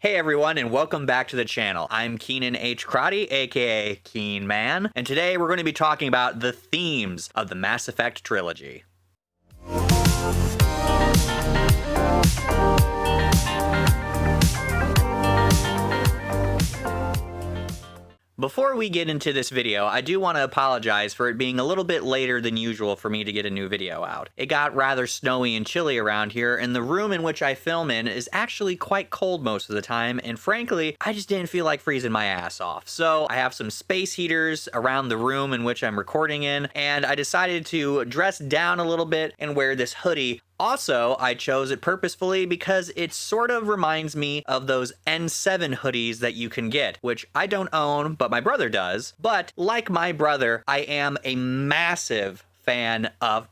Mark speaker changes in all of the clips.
Speaker 1: Hey everyone, and welcome back to the channel. I'm Keenan H. Crotty, aka Keen Man, and today we're going to be talking about the themes of the Mass Effect Trilogy. Before we get into this video, I do want to apologize for it being a little bit later than usual for me to get a new video out. It got rather snowy and chilly around here, and the room in which I film in is actually quite cold most of the time, and frankly, I just didn't feel like freezing my ass off. So I have some space heaters around the room in which I'm recording in, and I decided to dress down a little bit and wear this hoodie. Also, I chose it purposefully because it sort of reminds me of those N7 hoodies that you can get, which I don't own, but my brother does. But like my brother, I am a massive fan of...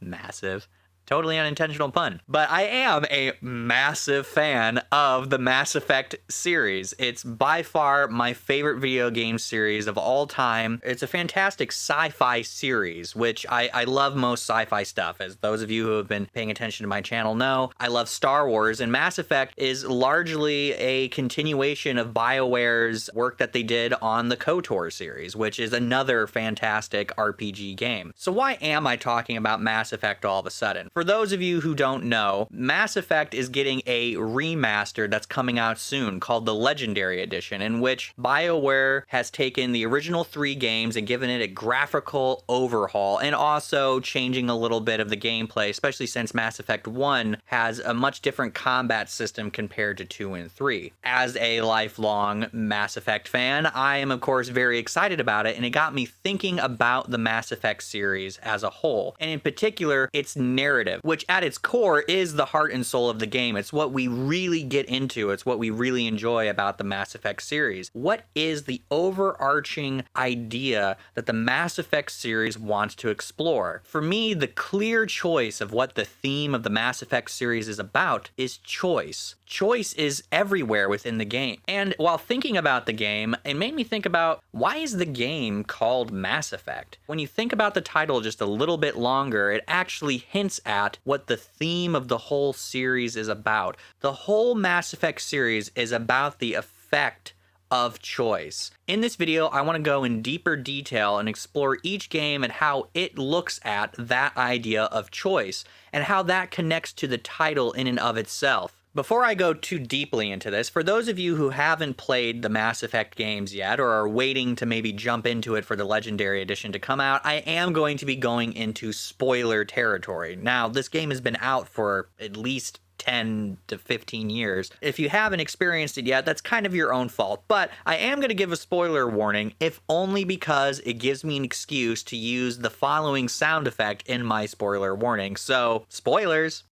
Speaker 1: massive. Totally unintentional pun. But I am a massive fan of the Mass Effect series. It's by far my favorite video game series of all time. It's a fantastic sci-fi series, which I love most sci-fi stuff. As those of you who have been paying attention to my channel know, I love Star Wars, and Mass Effect is largely a continuation of BioWare's work that they did on the KOTOR series, which is another fantastic RPG game. So why am I talking about Mass Effect all of a sudden? For those of you who don't know, Mass Effect is getting a remaster that's coming out soon called the Legendary Edition, in which BioWare has taken the original 3 games and given it a graphical overhaul and also changing a little bit of the gameplay, especially since Mass Effect 1 has a much different combat system compared to 2 and 3. As a lifelong Mass Effect fan, I am of course very excited about it, and it got me thinking about the Mass Effect series as a whole, and in particular its narrative, which at its core is the heart and soul of the game. It's what we really get into. It's what we really enjoy about the Mass Effect series. What is the overarching idea that the Mass Effect series wants to explore? For me, the clear choice of what the theme of the Mass Effect series is about is choice. Choice is everywhere within the game. And while thinking about the game, it made me think about, why is the game called Mass Effect? When you think about the title just a little bit longer, it actually hints at what the theme of the whole series is about. The whole Mass Effect series is about the effect of choice. In this video, I want to go in deeper detail and explore each game and how it looks at that idea of choice and how that connects to the title in and of itself. Before I go too deeply into this, for those of you who haven't played the Mass Effect games yet or are waiting to maybe jump into it for the Legendary Edition to come out, I am going to be going into spoiler territory. Now, this game has been out for at least 10 to 15 years. If you haven't experienced it yet, that's kind of your own fault, but I am going to give a spoiler warning, if only because it gives me an excuse to use the following sound effect in my spoiler warning. So, spoilers!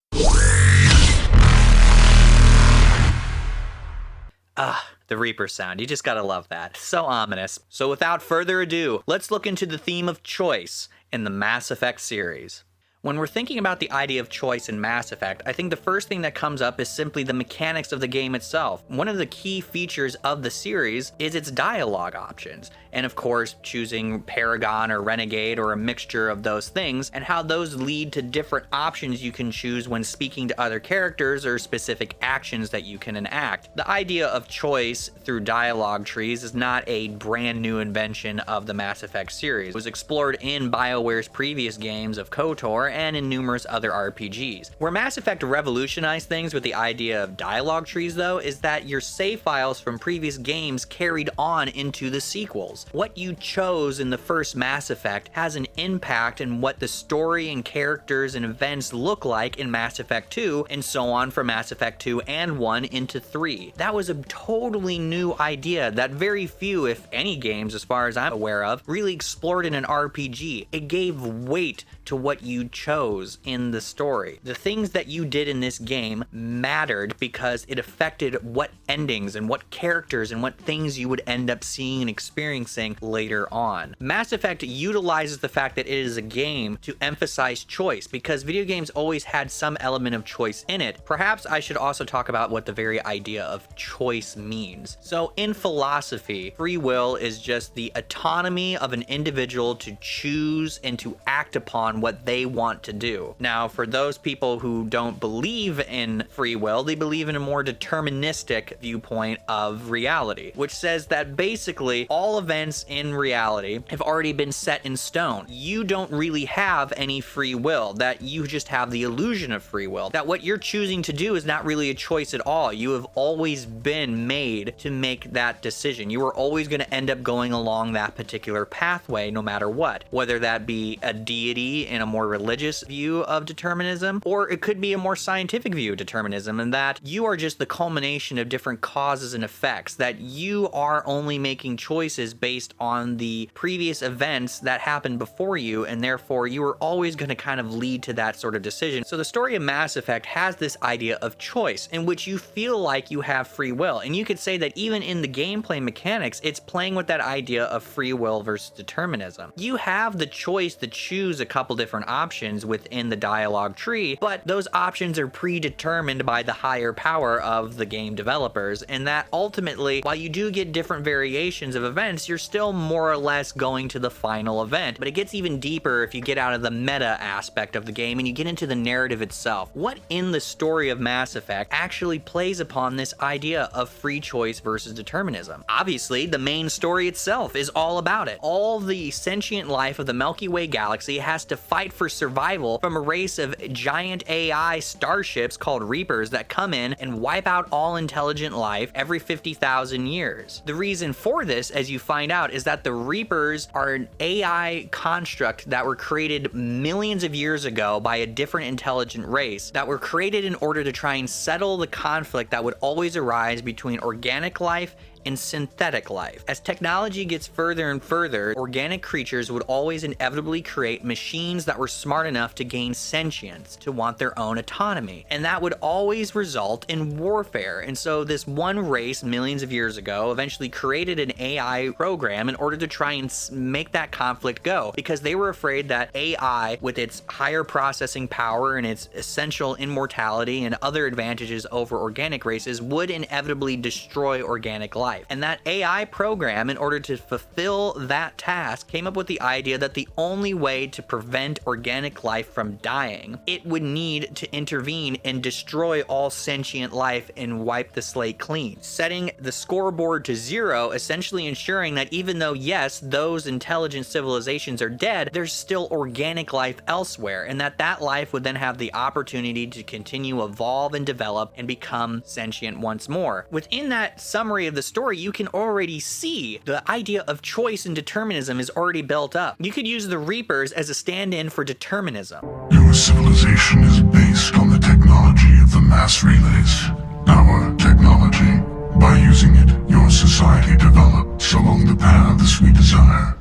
Speaker 1: The Reaper sound. You just gotta love that. So ominous. So without further ado, let's look into the theme of choice in the Mass Effect series. When we're thinking about the idea of choice in Mass Effect, I think the first thing that comes up is simply the mechanics of the game itself. One of the key features of the series is its dialogue options, and of course choosing Paragon or Renegade or a mixture of those things, and how those lead to different options you can choose when speaking to other characters or specific actions that you can enact. The idea of choice through dialogue trees is not a brand new invention of the Mass Effect series. It was explored in BioWare's previous games of KOTOR and in numerous other RPGs. Where Mass Effect revolutionized things with the idea of dialogue trees, though, is that your save files from previous games carried on into the sequels. What you chose in the first Mass Effect has an impact in what the story and characters and events look like in Mass Effect 2, and so on from Mass Effect 2 and 1 into 3. That was a totally new idea that very few, if any games as far as I'm aware of, really explored in an RPG. It gave weight to what you chose in the story. The things that you did in this game mattered because it affected what endings and what characters and what things you would end up seeing and experiencing later on. Mass Effect utilizes the fact that it is a game to emphasize choice because video games always had some element of choice in it. Perhaps I should also talk about what the very idea of choice means. So in philosophy, free will is just the autonomy of an individual to choose and to act upon on what they want to do. Now, for those people who don't believe in free will, they believe in a more deterministic viewpoint of reality, which says that basically all events in reality have already been set in stone. You don't really have any free will, that you just have the illusion of free will, that what you're choosing to do is not really a choice at all. You have always been made to make that decision. You are always going to end up going along that particular pathway no matter what, whether that be a deity in a more religious view of determinism, or it could be a more scientific view of determinism, and that you are just the culmination of different causes and effects, that you are only making choices based on the previous events that happened before you, and therefore you are always going to kind of lead to that sort of decision. So the story of Mass Effect has this idea of choice in which you feel like you have free will, and you could say that even in the gameplay mechanics, it's playing with that idea of free will versus determinism. You have the choice to choose a couple different options within the dialogue tree, but those options are predetermined by the higher power of the game developers, and that ultimately, while you do get different variations of events, you're still more or less going to the final event. But it gets even deeper if you get out of the meta aspect of the game and you get into the narrative itself. What in the story of Mass Effect actually plays upon this idea of free choice versus determinism? Obviously, the main story itself is all about it. All the sentient life of the Milky Way galaxy has to fight for survival from a race of giant AI starships called Reapers that come in and wipe out all intelligent life every 50,000 years. The reason for this, as you find out, is that the Reapers are an AI construct that were created millions of years ago by a different intelligent race, that were created in order to try and settle the conflict that would always arise between organic life and synthetic life. As technology gets further and further, organic creatures would always inevitably create machines that were smart enough to gain sentience, to want their own autonomy. And that would always result in warfare. And so this one race millions of years ago eventually created an AI program in order to try and make that conflict go, because they were afraid that AI, with its higher processing power and its essential immortality and other advantages over organic races, would inevitably destroy organic life. And that AI program, in order to fulfill that task, came up with the idea that the only way to prevent organic life from dying, it would need to intervene and destroy all sentient life and wipe the slate clean, setting the scoreboard to 0, essentially ensuring that even though, yes, those intelligent civilizations are dead, there's still organic life elsewhere, and that life would then have the opportunity to continue, evolve, and develop and become sentient once more. Within that summary of the story, you can already see the idea of choice and determinism is already built up. You could use the Reapers as a stand-in for determinism.
Speaker 2: Your civilization is based on the technology of the mass relays. Our technology. By using it, your society develops along the paths we desire.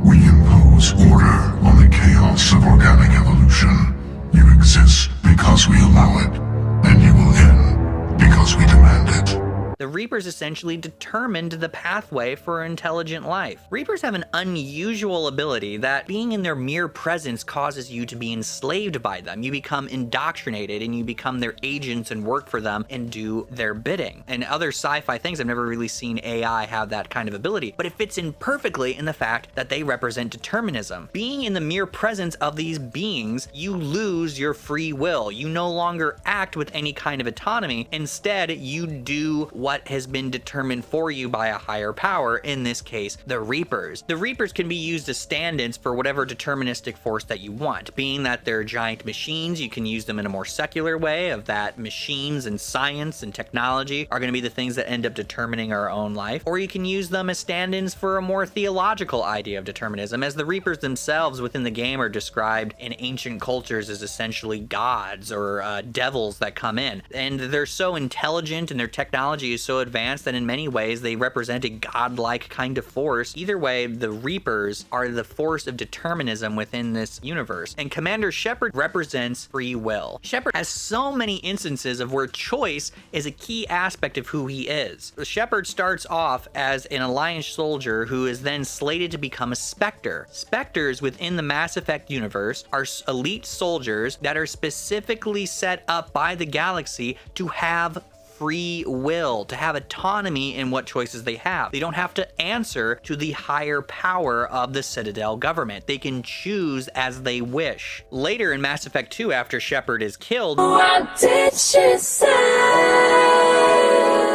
Speaker 2: We impose order on the chaos of organic evolution. You exist because we allow it, and you will end because we demand it.
Speaker 1: The Reapers essentially determined the pathway for intelligent life. Reapers have an unusual ability that being in their mere presence causes you to be enslaved by them. You become indoctrinated and you become their agents and work for them and do their bidding. And other sci-fi things, I've never really seen AI have that kind of ability, but it fits in perfectly in the fact that they represent determinism. Being in the mere presence of these beings, you lose your free will. You no longer act with any kind of autonomy. Instead, you do what has been determined for you by a higher power, in this case, the Reapers. The Reapers can be used as stand-ins for whatever deterministic force that you want. Being that they're giant machines, you can use them in a more secular way, of that machines and science and technology are going to be the things that end up determining our own life. Or you can use them as stand-ins for a more theological idea of determinism, as the Reapers themselves within the game are described in ancient cultures as essentially gods or devils that come in. And they're so intelligent and their technology is so advanced that in many ways they represent a godlike kind of force. Either way, the Reapers are the force of determinism within this universe. And Commander Shepard represents free will. Shepard has so many instances of where choice is a key aspect of who he is. Shepard starts off as an Alliance soldier who is then slated to become a Spectre. Spectres within the Mass Effect universe are elite soldiers that are specifically set up by the galaxy to have free will, to have autonomy in what choices they have. They don't have to answer to the higher power of the Citadel government. They can choose as they wish. Later in Mass Effect 2, after Shepard is killed, what did she say?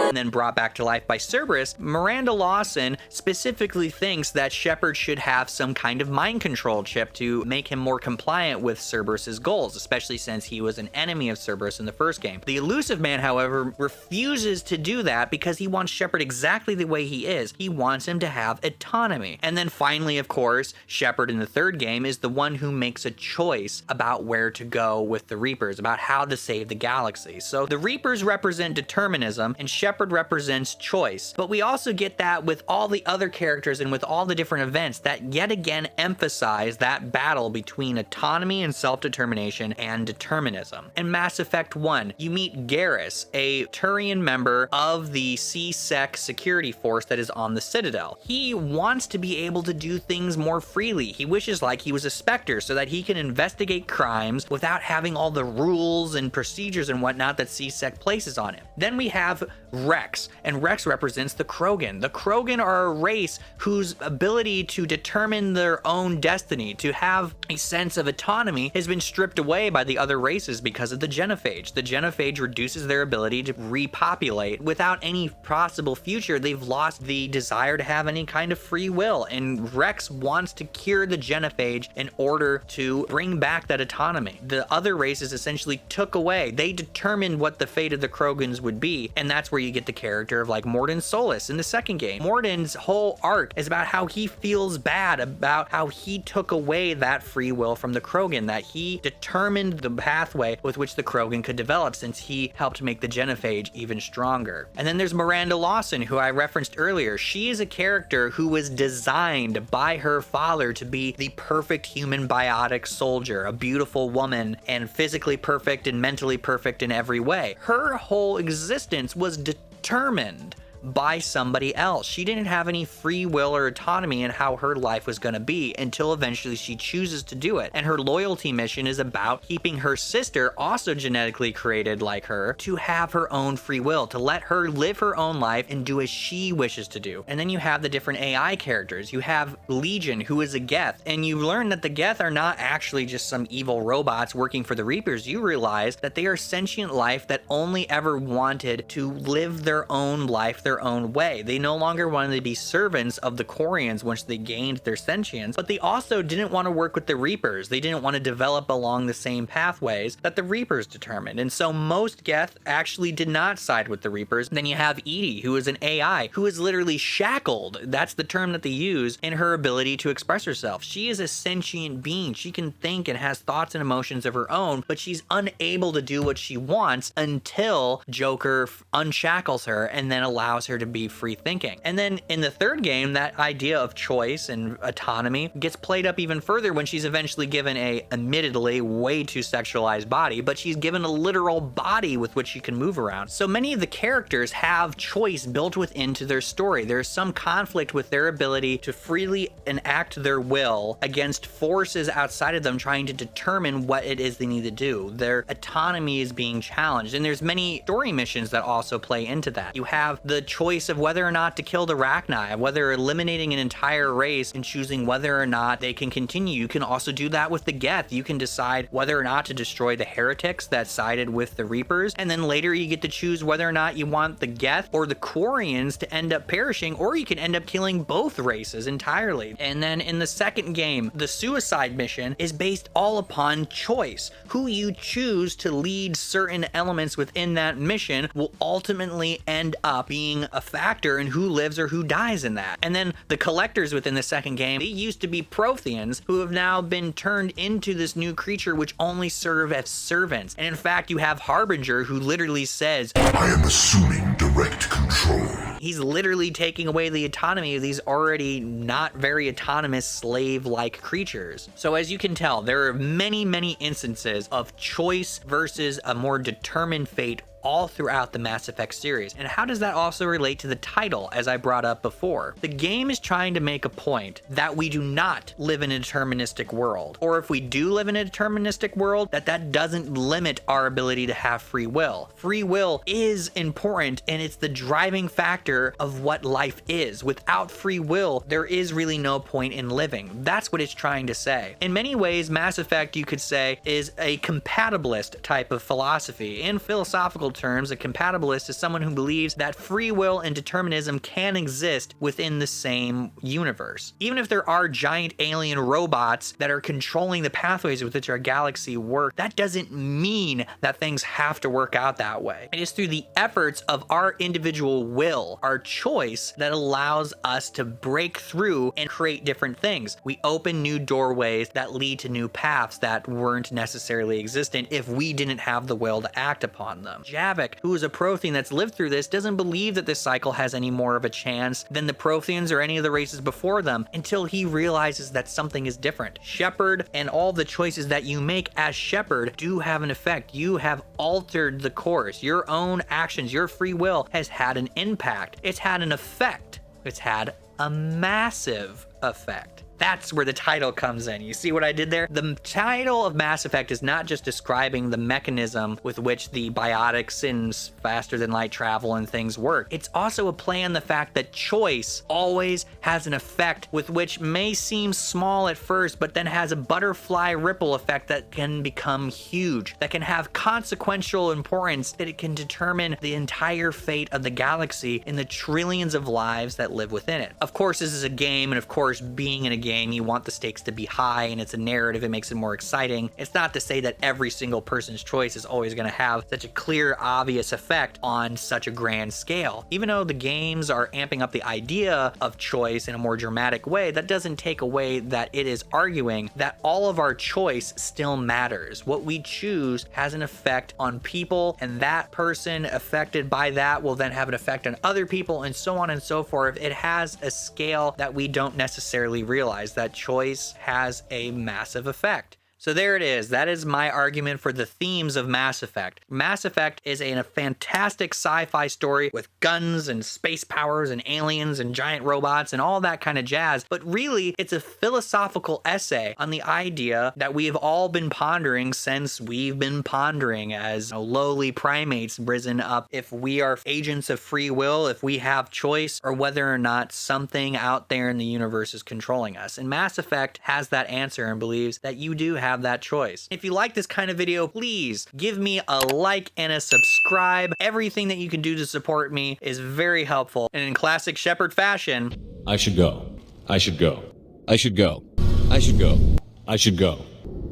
Speaker 1: And then brought back to life by Cerberus, Miranda Lawson specifically thinks that Shepard should have some kind of mind control chip to make him more compliant with Cerberus's goals, especially since he was an enemy of Cerberus in the first game. The Elusive Man, however, refuses to do that because he wants Shepard exactly the way he is. He wants him to have autonomy. And then finally, of course, Shepard in the third game is the one who makes a choice about where to go with the Reapers, about how to save the galaxy. So the Reapers represent determinism and Shepard represents choice. But we also get that with all the other characters and with all the different events that yet again emphasize that battle between autonomy and self-determination and determinism. In Mass Effect 1, you meet Garrus, a Turian member of the C-Sec security force that is on the Citadel. He wants to be able to do things more freely. He wishes like he was a Spectre so that he can investigate crimes without having all the rules and procedures and whatnot that C-Sec places on him. Then we have Rex, and Rex represents the Krogan. The Krogan are a race whose ability to determine their own destiny, to have a sense of autonomy, has been stripped away by the other races because of the genophage. The genophage reduces their ability to repopulate. Without any possible future, they've lost the desire to have any kind of free will, and Rex wants to cure the genophage in order to bring back that autonomy. The other races essentially took away. They determined what the fate of the Krogans would be, and that's where you get the character of like Mordin Solus in the second game. Mordin's whole arc is about how he feels bad about how he took away that free will from the Krogan, that he determined the pathway with which the Krogan could develop since he helped make the genophage even stronger. And then there's Miranda Lawson, who I referenced earlier. She is a character who was designed by her father to be the perfect human biotic soldier, a beautiful woman and physically perfect and mentally perfect in every way. Her whole existence was determined by somebody else. She didn't have any free will or autonomy in how her life was going to be until eventually she chooses to do it. And her loyalty mission is about keeping her sister, also genetically created like her, to have her own free will, to let her live her own life and do as she wishes to do. And then you have the different AI characters. You have Legion, who is a Geth, and you learn that the Geth are not actually just some evil robots working for the Reapers. You realize that they are sentient life that only ever wanted to live their own life, their own way. They no longer wanted to be servants of the Quarians once they gained their sentience, but they also didn't want to work with the Reapers. They didn't want to develop along the same pathways that the Reapers determined. And so most Geth actually did not side with the Reapers. Then you have Edie, who is an AI, who is literally shackled. That's the term that they use in her ability to express herself. She is a sentient being. She can think and has thoughts and emotions of her own, but she's unable to do what she wants until Joker unshackles her and then allows her to be free thinking. And then in the third game, that idea of choice and autonomy gets played up even further when she's eventually given a admittedly way too sexualized body, but she's given a literal body with which she can move around. So many of the characters have choice built within to their story. There's some conflict with their ability to freely enact their will against forces outside of them trying to determine what it is they need to do. Their autonomy is being challenged, and there's many story missions that also play into that. You have the choice of whether or not to kill the Rachni, whether eliminating an entire race and choosing whether or not they can continue. You can also do that with the Geth. You can decide whether or not to destroy the heretics that sided with the Reapers, and then later you get to choose whether or not you want the Geth or the Quarians to end up perishing, or you can end up killing both races entirely. And then in the second game, the suicide mission is based all upon choice. Who you choose to lead certain elements within that mission will ultimately end up being a factor in who lives or who dies in that. And then the collectors within the second game, they used to be Protheans who have now been turned into this new creature which only serve as servants. And in fact, you have Harbinger, who literally says,
Speaker 2: I am assuming direct control.
Speaker 1: He's literally taking away the autonomy of these already not very autonomous slave-like creatures. So as you can tell, there are many, many instances of choice versus a more determined fate all throughout the Mass Effect series. And how does that also relate to the title, as I brought up before? The game is trying to make a point that we do not live in a deterministic world, or if we do live in a deterministic world, that doesn't limit our ability to have free will. Free will is important, and it's the driving factor of what life is. Without free will, there is really no point in living. That's what it's trying to say. In many ways, Mass Effect, you could say, is a compatibilist type of philosophy. In philosophical terms, a compatibilist is someone who believes that free will and determinism can exist within the same universe. Even if there are giant alien robots that are controlling the pathways with which our galaxy work, that doesn't mean that things have to work out that way. It is through the efforts of our individual will, our choice, that allows us to break through and create different things. We open new doorways that lead to new paths that weren't necessarily existent if we didn't have the will to act upon them. Javik, who is a Prothean that's lived through this, doesn't believe that this cycle has any more of a chance than the Protheans or any of the races before them until he realizes that something is different. Shepard and all the choices that you make as Shepard do have an effect. You have altered the course. Your own actions, your free will has had an impact. It's had an effect. It's had a massive effect. That's where the title comes in. You see what I did there? The title of Mass Effect is not just describing the mechanism with which the biotics and faster than light travel and things work. It's also a play on the fact that choice always has an effect with which may seem small at first, but then has a butterfly ripple effect that can become huge, that can have consequential importance, that it can determine the entire fate of the galaxy and the trillions of lives that live within it. Of course, this is a game, and of course, being in a game, you want the stakes to be high, and it's a narrative, it makes it more exciting. It's not to say that every single person's choice is always going to have such a clear, obvious effect on such a grand scale. Even though the games are amping up the idea of choice in a more dramatic way, that doesn't take away that it is arguing that all of our choice still matters. What we choose has an effect on people, and that person affected by that will then have an effect on other people, and so on and so forth. It has a scale that we don't necessarily realize. That choice has a massive effect. So there it is. That is my argument for the themes of Mass Effect. Mass Effect is a fantastic sci-fi story with guns and space powers and aliens and giant robots and all that kind of jazz. But really, it's a philosophical essay on the idea that we have all been pondering since we've been pondering as lowly primates risen up. If we are agents of free will, if we have choice, or whether or not something out there in the universe is controlling us. And Mass Effect has that answer and believes that you do have that choice. If you like this kind of video, please give me a like and a subscribe. Everything that you can do to support me is very helpful. And in classic Shepard fashion,
Speaker 3: I should go. I should go. I should go. I should go. I should go.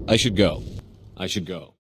Speaker 3: I should go. I should go.